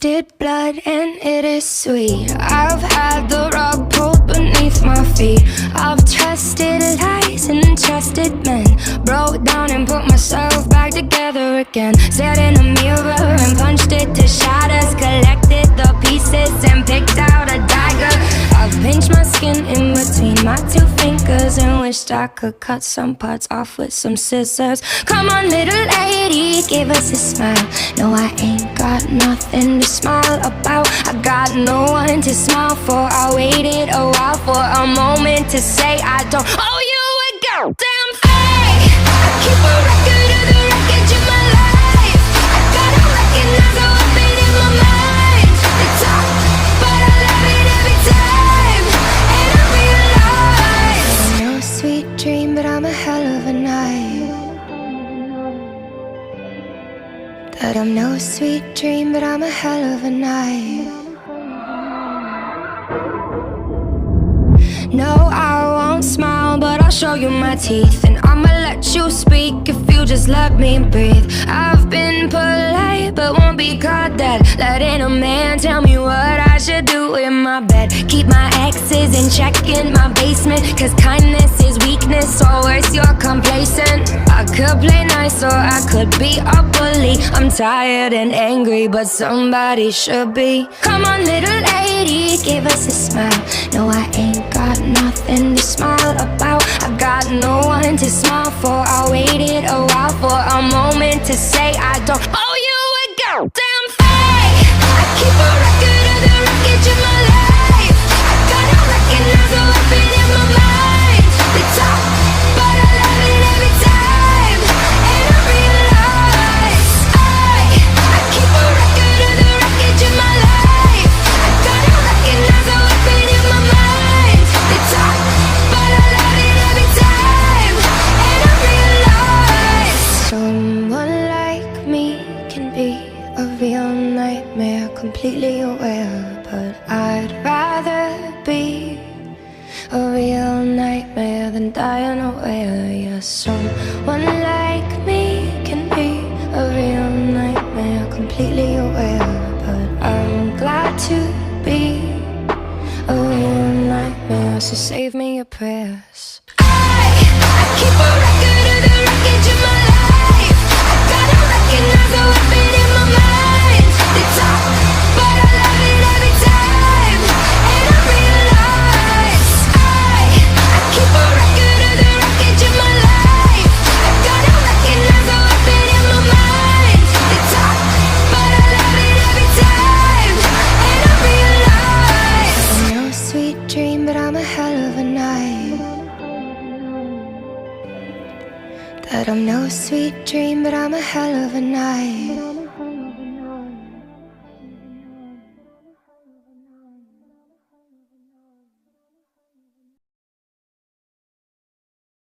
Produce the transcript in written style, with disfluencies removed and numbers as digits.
tasted blood and it is sweet. I've had the rug pulled beneath my feet. I've trusted lies and trusted men. Broke down and put myself back together again. Stared in a mirror and punched it to shatters. Collected the pieces and picked out a dagger. I've pinched my skin in between my two fingers and wished I could cut some parts off with some scissors. Come on, little lady, give us a smile. No, I ain't got nothing to smile about. I got no one to smile for. I waited a while for a moment to say I don't owe you a goddamn thing. I keep a record of the wreckage of my life. I gotta recognize how I've been in my mind. They talk, but I love it every time. And I realize I'm no sweet dream, but I'm a hell of a night. That I'm no sweet dream, but I'm a hell of a night. No, I won't smile, but I'll show you my teeth. And I'ma let you speak if you just let me breathe. I've been polite, but won't be caught dead. Letting a man tell me what I should do in my bed. Keep my exes in check in my basement, cause kindness is weakness, or worse, you're complacent. I could play nice or I could be a bully. I'm tired and angry, but somebody should be. Come on, little lady, give us a smile. No, I ain't got nothing to smile about. I got no one to smile for. I waited a while for a moment to say I don't owe you a goddamn thing. I keep a record of the wreckage of my life. I gotta recognize how I've been in my mind. They talk, but I love it every time. And I realize I keep a record of the wreckage of my life. I gotta recognize how I've been in my mind. They talk, but I love it every time. And I realize someone like me can be a real nightmare, completely aware. But I'd rather be a real nightmare than die unaware. Yeah, someone like me can be a real nightmare, completely aware. But I'm glad to be a real nightmare, so save me your prayers. I keep a record of the wreckage of my life. I gotta recognize how I've been in my mind. They talk, but I love it every time. And I realize I keep a record of the wreckage of my life. I gotta recognize how I've been in my mind. They talk, but I love it every time. And I realize I'm no sweet dream, but I'm a hell of a night. That I'm no sweet dream, but I'm a hell of a night.